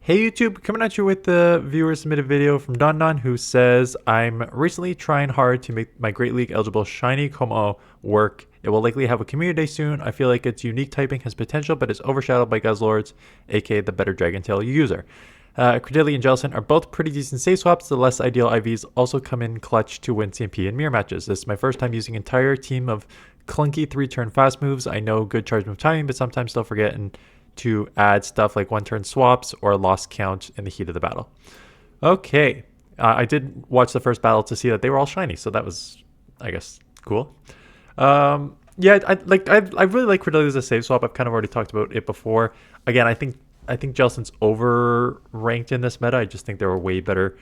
Hey YouTube, coming at you with the viewer submitted video from Don Don, who says, I'm recently trying hard to make my Great League eligible shiny KOMMO-O work. It will likely have a community day soon. I feel like its unique typing has potential, but is overshadowed by GUZZLORD's, aka the better Dragon Tail user. Cradily and Jellicent are both pretty decent save swaps. The less ideal IVs also come in clutch to win CMP and mirror matches. This is my first time using an entire team of clunky 3-turn fast moves. I know good charge move timing, but sometimes still forget and to add stuff like one-turn swaps or lost count in the heat of the battle. Okay, I did watch the first battle to see that they were all shiny, so that was, I guess, cool. Yeah, I really like Cradily as a save swap. I've kind of already talked about it before. Again, I think Jellicent's over ranked in this meta. I just think there are way better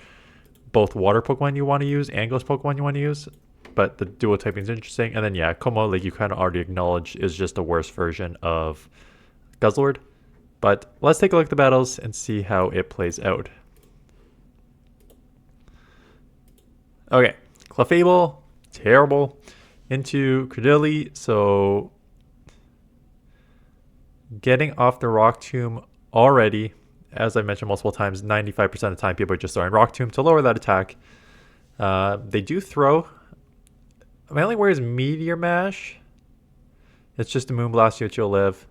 both water Pokemon you want to use and ghost Pokemon you want to use. But the dual typing is interesting. And then yeah, KOMMO, like you kind of already acknowledged, is just a worse version of GUZZLORD. But let's take a look at the battles and see how it plays out. Okay, Clefable, terrible. Into Cradily, so getting off the Rock Tomb already. As I mentioned multiple times, 95% of the time people are just throwing Rock Tomb to lower that attack. They do throw. My only worry is Meteor Mash. It's just a Moonblast, you'll live.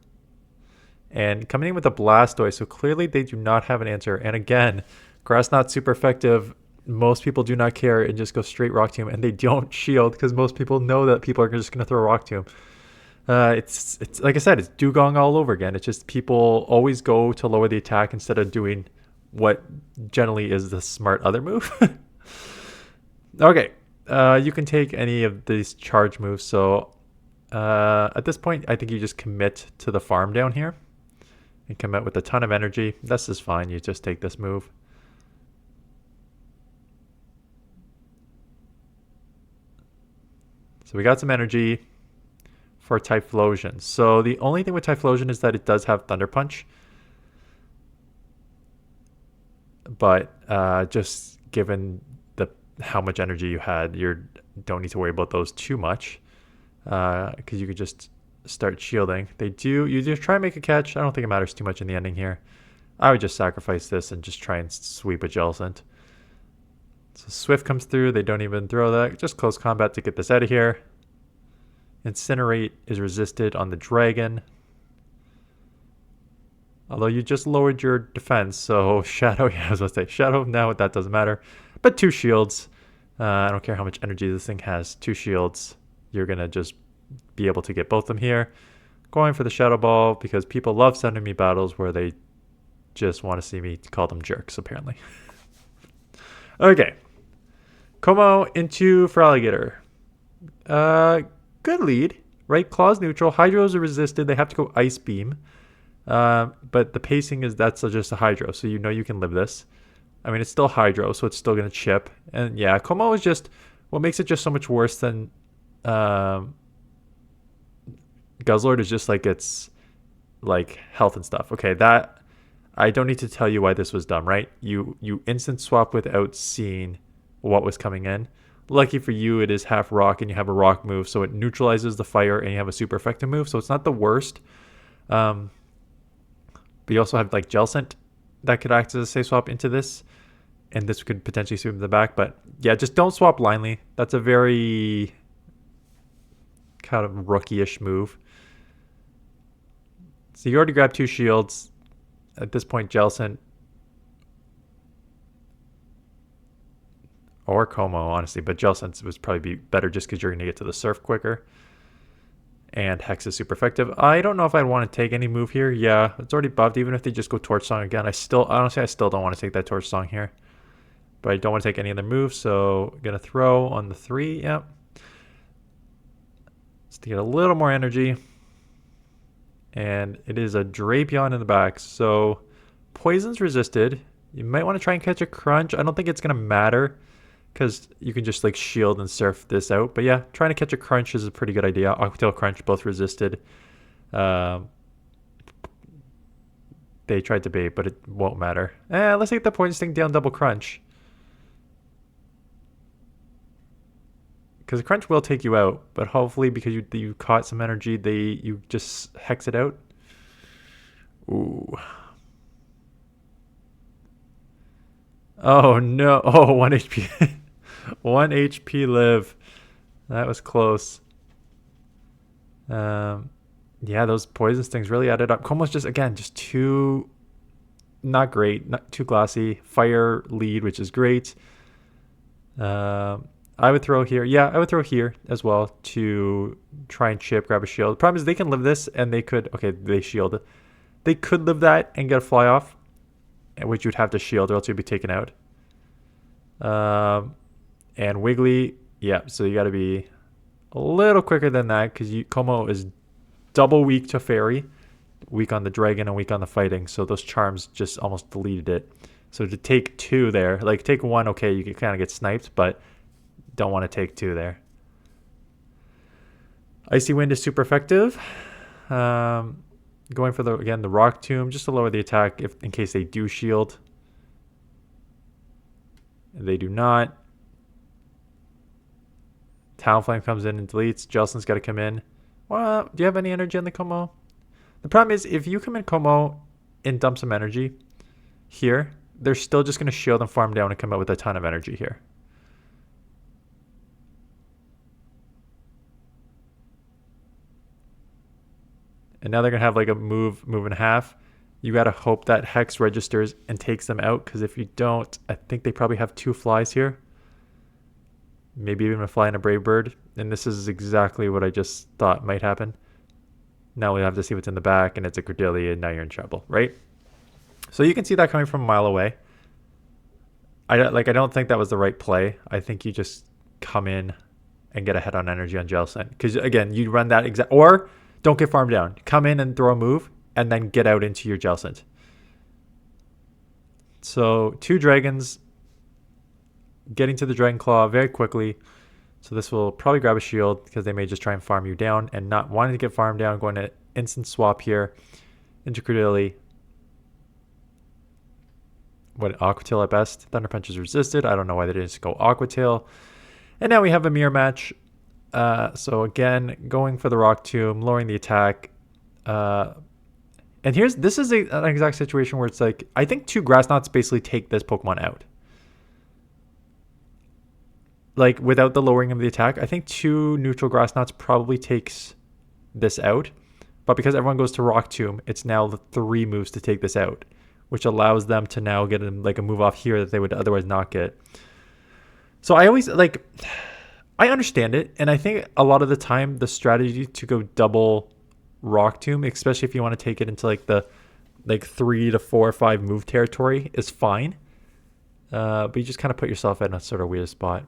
And coming in with a Blastoise, so clearly they do not have an answer. And again, Grass not super effective. Most people do not care and just go straight Rock Tomb, and they don't shield because most people know that people are just going to throw Rock Tomb. It's like I said, it's Dugong all over again. It's just people always go to lower the attack instead of doing what generally is the smart other move. Okay, you can take any of these charge moves. So at this point, I think you just commit to the farm down here. And come out with a ton of energy. This is fine. You just take this move. So we got some energy for Typhlosion. So the only thing with Typhlosion is that it does have Thunder Punch. But just given how much energy you had, you don't need to worry about those too much. Because you could just start shielding. You just try and make a catch. I don't think it matters too much in the ending here. I would just sacrifice this and just try and sweep a Jellicent. So Swift comes through. They don't even throw that. Just close combat to get this out of here. Incinerate is resisted on the dragon. Although you just lowered your defense. So Shadow, yeah, I was going to say Shadow. Now that doesn't matter. But 2 shields. I don't care how much energy this thing has. 2 shields. You're going to just be able to get both of them here. Going for the Shadow Ball because people love sending me battles where they just want to see me call them jerks, apparently. Okay. KOMMO into Feraligatr. Good lead, right? Claw's neutral. Hydros are resisted. They have to go Ice Beam. But the pacing is that's just a Hydro, so you know you can live this. I mean, it's still Hydro, so it's still going to chip. And yeah, KOMMO is just what makes it just so much worse than GUZZLORD is just like it's like health and stuff. Okay, that I don't need to tell you why this was dumb, right? You instant swap without seeing what was coming in. Lucky for you, it is half rock and you have a rock move, so it neutralizes the fire and you have a super effective move, so it's not the worst. But you also have like Jellicent that could act as a safe swap into this, and this could potentially sweep the back. But yeah, just don't swap blindly. That's a very kind of rookie-ish move. So you already grabbed 2 shields. At this point, Jellicent or KOMMO, honestly, but Jellicent would probably be better just because you're going to get to the surf quicker. And Hex is super effective. I don't know if I'd want to take any move here. Yeah, it's already buffed. Even if they just go Torch Song again, honestly, I still don't want to take that Torch Song here. But I don't want to take any other moves, so I'm going to throw on the 3. Yep. Just to get a little more energy. And it is a Drapion in the back. So Poison's resisted. You might want to try and catch a Crunch. I don't think it's going to matter because you can just like shield and surf this out. But yeah, trying to catch a Crunch is a pretty good idea. Octail Crunch, both resisted. They tried to bait, but it won't matter. Let's take the Poison Sting down double Crunch. Because Crunch will take you out, but hopefully because you caught some energy, you just hex it out. Ooh. Oh no. Oh, 1 HP. 1 HP live. That was close. Um, yeah, those poison stings really added up. KOMMO's just, again, just too not great, not too glassy. Fire lead, which is great. I would throw here. Yeah, I would throw here as well to try and chip, grab a shield. The problem is they can live this and they could, okay, they shield. They could live that and get a fly off, which you'd have to shield or else you'd be taken out. And Wiggly, yeah, so you got to be a little quicker than that because KOMMO is double weak to fairy, weak on the dragon and weak on the fighting. So those charms just almost deleted it. So to take 2 there, like take 1, okay, you can kind of get sniped, but don't want to take 2 there. Icy Wind is super effective. Going for the Rock Tomb just to lower the attack in case they do shield. They do not. Talonflame comes in and deletes. Jellicent's got to come in. Well, do you have any energy on the KOMMO? The problem is if you come in KOMMO and dump some energy here, they're still just going to shield and farm down and come out with a ton of energy here. And now they're going to have like a move and a half. You got to hope that Hex registers and takes them out because if you don't, I think they probably have 2 flies here. Maybe even a fly and a brave bird. And this is exactly what I just thought might happen. Now we have to see what's in the back and it's a cradily and now you're in trouble, right? So you can see that coming from a mile away. I don't think that was the right play. I think you just come in and get ahead on energy on Jellicent. Because again, you run that exact, or don't get farmed down. Come in and throw a move and then get out into your Jellicent. So 2 dragons getting to the Dragon Claw very quickly. So this will probably grab a shield because they may just try and farm you down and not wanting to get farmed down, going to instant swap here into cradily. What, Aqua Tail at best? Thunder Punch is resisted. I don't know why they didn't just go Aqua Tail. And now we have a mirror match. So again, going for the Rock Tomb, lowering the attack. And this is an exact situation where it's like, I think 2 Grass Knots basically take this Pokemon out. Like without the lowering of the attack, I think 2 neutral Grass Knots probably takes this out. But because everyone goes to Rock Tomb, it's now the 3 moves to take this out, which allows them to now get like a move off here that they would otherwise not get. So I always like, I understand it. And I think a lot of the time the strategy to go double Rock Tomb, especially if you want to take it into like the 3 to 4 or 5 move territory, is fine. But you just kind of put yourself in a sort of weird spot.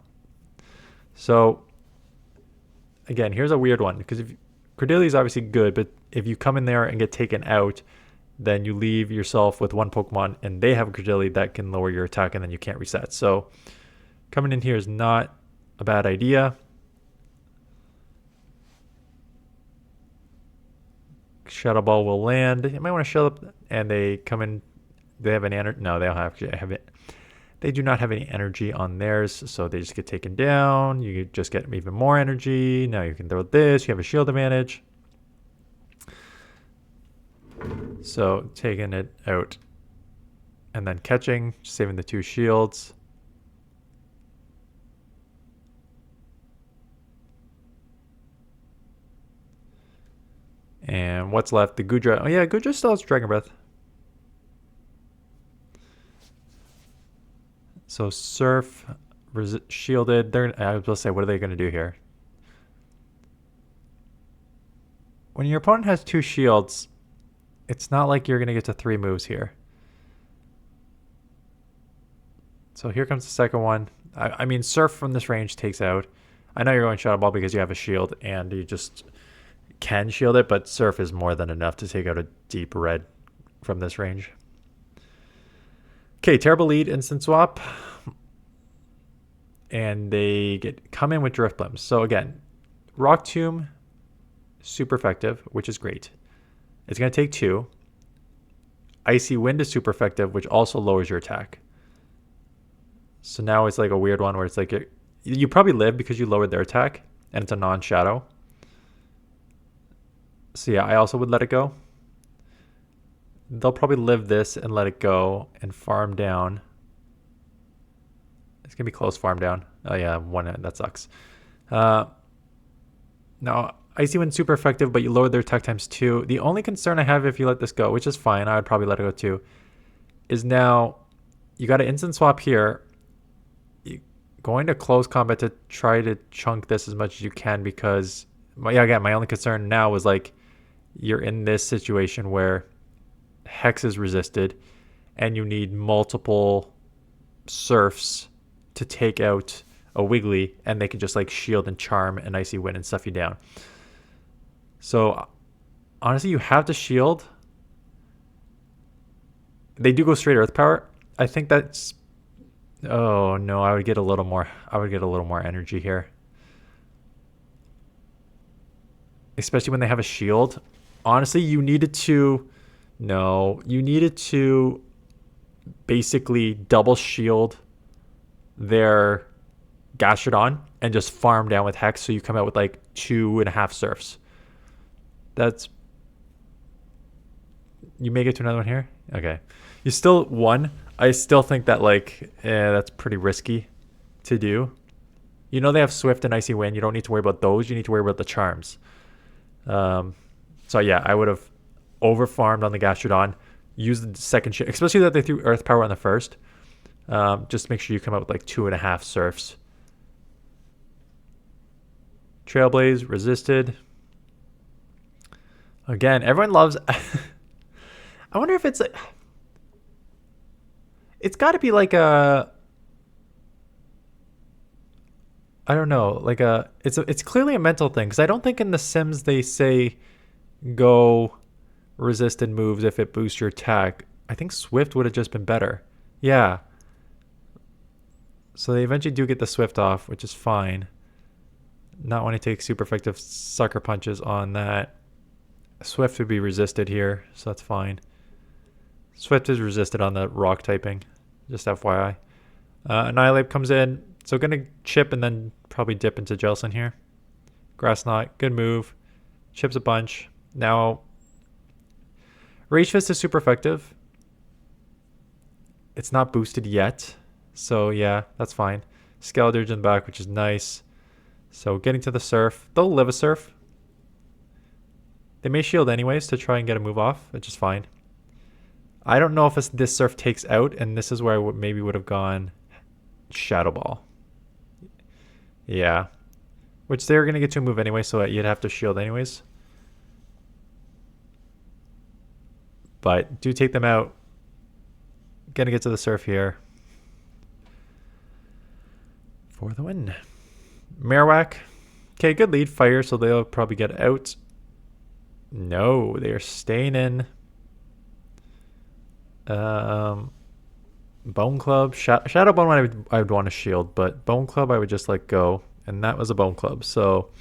So again, here's a weird one because if Cradily is obviously good, but if you come in there and get taken out, then you leave yourself with 1 Pokemon and they have a Cradily that can lower your attack and then you can't reset. So coming in here is not a bad idea. Shadow Ball will land. You might want to shut up and they come in. They have an energy. No, they don't have it. They do not have any energy on theirs, so they just get taken down. You just get even more energy. Now you can throw this. You have a shield advantage. So taking it out and then catching, saving the 2 shields. And what's left? The Goodra. Oh yeah, Goodra still has Dragon Breath. So Surf, shielded. I was supposed to say, what are they going to do here? When your opponent has 2 shields, it's not like you're going to get to 3 moves here. So here comes the second one. I mean, Surf from this range takes out. I know you're going Shadow Ball because you have a shield and you just can shield it, but Surf is more than enough to take out a deep red from this range. Okay, Terrible Lead, instant swap. And they come in with Drift Limbs. So again, Rock Tomb, super effective, which is great. It's going to take 2. Icy Wind is super effective, which also lowers your attack. So now it's like a weird one where it's like you probably live because you lowered their attack and it's a non-shadow. So yeah, I also would let it go. They'll probably live this and let it go and farm down. It's gonna be close farm down. Oh yeah, one that sucks. Uh, now Icy Wind's super effective, but you lower their attack times 2. The only concern I have if you let this go, which is fine, I would probably let it go too, is now you got to instant swap here. You going to close combat to try to chunk this as much as you can because, again, my only concern now was like you're in this situation where Hex is resisted and you need multiple Surfs to take out a Wiggly, and they can just like shield and charm and Icy Wind and stuff you down. So honestly, you have to shield. They do go straight Earth Power. I think that's... Oh no, I would get a little more. I would get a little more energy here. Especially when they have a shield. Honestly, you needed to... No, you needed to basically double shield their Gastrodon and just farm down with Hex so you come out with like 2.5 Surfs. That's... You may get to another one here? Okay. You still won. I still think that like that's pretty risky to do. You know they have Swift and Icy Wind. You don't need to worry about those. You need to worry about the charms. So yeah, I would have over farmed on the Gastrodon. Use the second ship, especially that they threw Earth Power on the first. Just make sure you come up with like 2.5 Surfs. Trailblaze resisted. Again, everyone loves... I wonder if it's like... It's got to be like a... I don't know. Like a... It's clearly a mental thing. Because I don't think in The Sims they say go resisted moves if it boosts your attack. I think Swift would have just been better. Yeah. So they eventually do get the Swift off, which is fine. Not when I take super effective sucker punches on that. Swift would be resisted here, so that's fine. Swift is resisted on the rock typing, just FYI. Annihilate comes in, so gonna chip and then probably dip into Jellicent here. Grass Knot, good move. Chips a bunch. Now, Rage Fist is super effective. It's not boosted yet, so yeah, that's fine. Skeledirge in the back, which is nice. So getting to the Surf, they'll live a Surf. They may shield anyways to try and get a move off, which is fine. I don't know if this Surf takes out, and this is where I maybe would have gone Shadow Ball. Yeah. Which they're going to get to a move anyway, so you'd have to shield anyways. But do take them out. Gonna get to the Surf here. For the win. Marowak. Okay, good lead. Fire, so they'll probably get out. No, they are staying in. Bone Club. Shadow Bone I would want to shield, but Bone Club I would just let go. And that was a Bone Club. So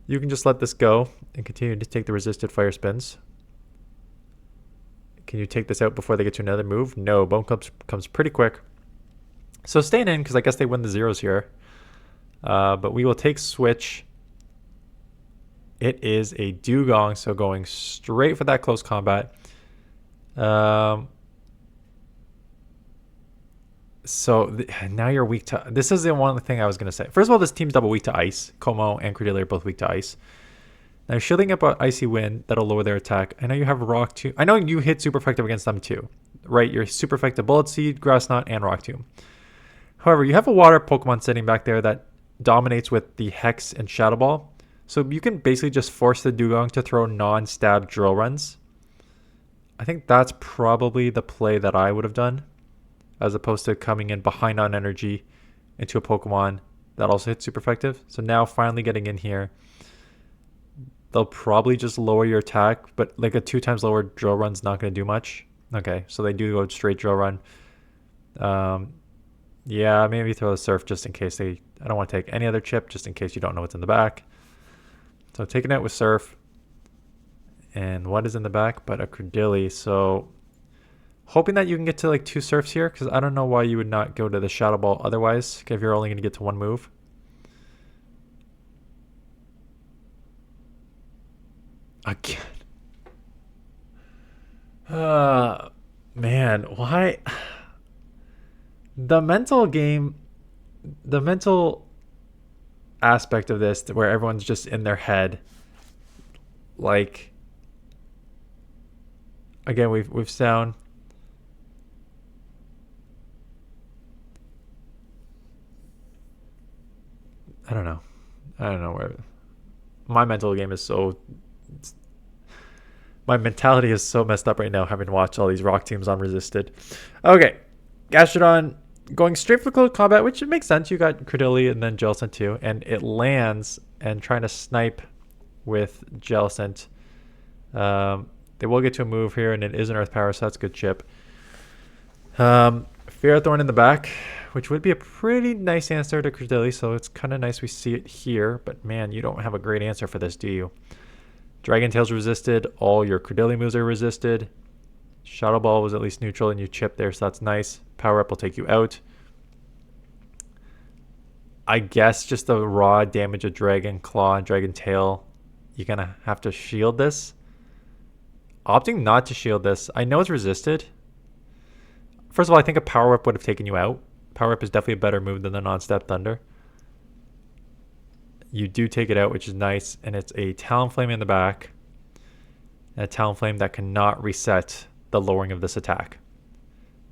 you can just let this go and continue to take the resisted fire spins. Can you take this out before they get to another move? No, Bone Club comes pretty quick. So staying in, because I guess they win the zeros here. But we will take Switch. It is a Dugong, so going straight for that close combat. Now you're weak to... This is the one thing I was going to say. First of all, this team's double weak to Ice. KOMMO and cradily are both weak to Ice. Now, shielding up an Icy Wind, that'll lower their attack. I know you have Rock Tomb. I know you hit super effective against them too, right? You're super effective Bullet Seed, Grass Knot, and Rock Tomb. However, you have a water Pokemon sitting back there that dominates with the Hex and Shadow Ball. So you can basically just force the Dugong to throw non-stab drill runs. I think that's probably the play that I would have done, as opposed to coming in behind on energy into a Pokemon that also hits super effective. So now finally getting in here. They'll probably just lower your attack, but like a 2 times lower drill run's not going to do much. Okay, so they do go straight drill run. Yeah, maybe throw a Surf just in case I don't want to take any other chip, just in case you don't know what's in the back. So taking it with Surf. And what is in the back but a Cradily. So hoping that you can get to like 2 Surfs here, because I don't know why you would not go to the Shadow Ball otherwise, if you're only going to get to 1 move. Again. Man, why? The mental game the mental aspect of this, where everyone's just in their head, like, again, we've sound. I don't know. I don't know where my mental game is so. My mentality is so messed up right now, having watched all these rock teams on resisted. Okay, Gastrodon going straight for close combat, which makes sense. You got cradily and then jellicent too, and it lands and trying to snipe with jellicent. They will get to a move here, and it is an earth power, so that's a good chip. Ferrothorn in the back, which would be a pretty nice answer to cradily, so it's kind of nice we see it here. But man, you don't have a great answer for this, do you? Dragon Tail's resisted. All your cradily moves are resisted. Shadow Ball was at least neutral, and you chip there, so that's nice. Power Up will take you out. I guess just the raw damage of Dragon Claw and Dragon Tail, you're going to have to shield this. Opting not to shield this. I know it's resisted. First of all, I think a Power Up would have taken you out. Power Up is definitely a better move than the non-step Thunder. You do take it out, which is nice, and it's a Talonflame in the back. And a Talonflame that cannot reset the lowering of this attack.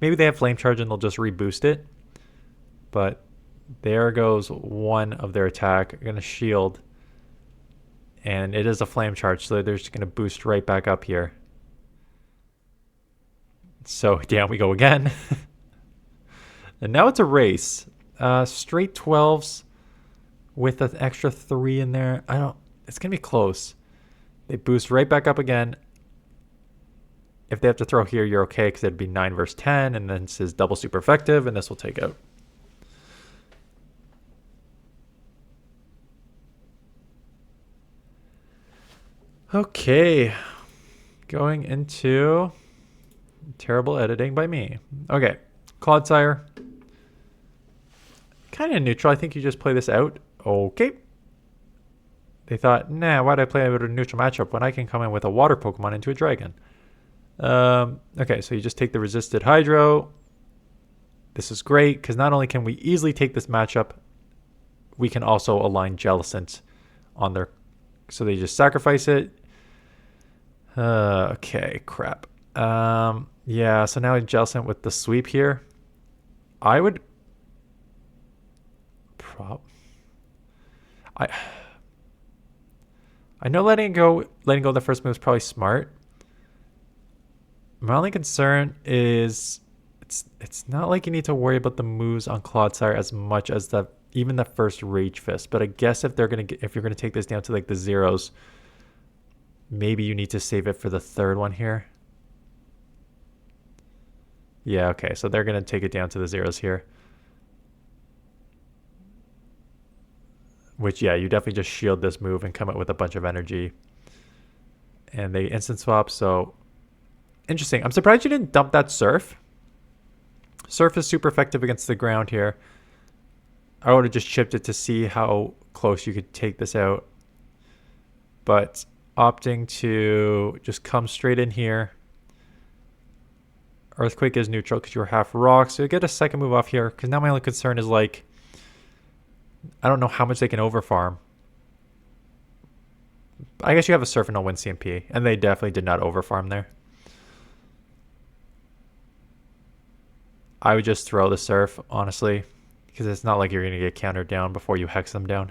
Maybe they have Flame Charge and they'll just reboost it. But there goes one of their attack. Going to shield. And it is a Flame Charge, so they're just going to boost right back up here. So down we go again. And now it's a race. Straight 12s with an extra 3 in there. It's going to be close. They boost right back up again. If they have to throw here, you're okay, because it'd be 9 versus 10, and then this is double super effective, and this will take out. Okay. Going into terrible editing by me. Okay. Clodsire. Kind of neutral. I think you just play this out. Okay. They thought, nah, why'd I play with a neutral matchup when I can come in with a water Pokemon into a dragon? Okay, so you just take the resisted Hydro. This is great, because not only can we easily take this matchup, we can also align Jellicent on their... So they just sacrifice it. Okay, crap. Yeah, so now Jellicent with the sweep here. I would... I know letting go the first move is probably smart. My only concern is it's not like you need to worry about the moves on Clodsire as much as even the first Rage Fist. But I guess if you're gonna take this down to like the zeros, maybe you need to save it for the third one here. Yeah, okay, so they're gonna take it down to the zeros here. Which, yeah, you definitely just shield this move and come out with a bunch of energy. And they instant swap, so... Interesting. I'm surprised you didn't dump that Surf. Surf is super effective against the ground here. I would have just chipped it to see how close you could take this out. But opting to just come straight in here. Earthquake is neutral because you're half rock, so you get a second move off here. Because now my only concern is, like... I don't know how much they can overfarm. I guess you have a Surf and a win CMP, and they definitely did not overfarm there. I would just throw the Surf, honestly, because it's not like you're going to get countered down before you hex them down.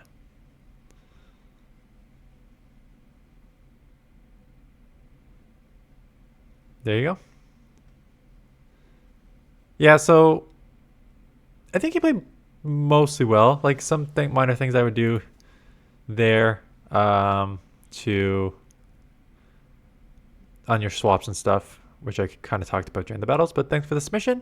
There you go. Yeah, so I think he played mostly well. Like some minor things I would do there to on your swaps and stuff, which I kind of talked about during the battles. But thanks for the submission.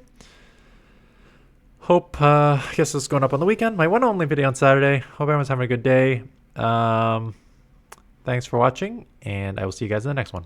Hope I guess this is going up on the weekend. My one only video on Saturday. Hope everyone's having a good day. Thanks for watching, and I will see you guys in the next one.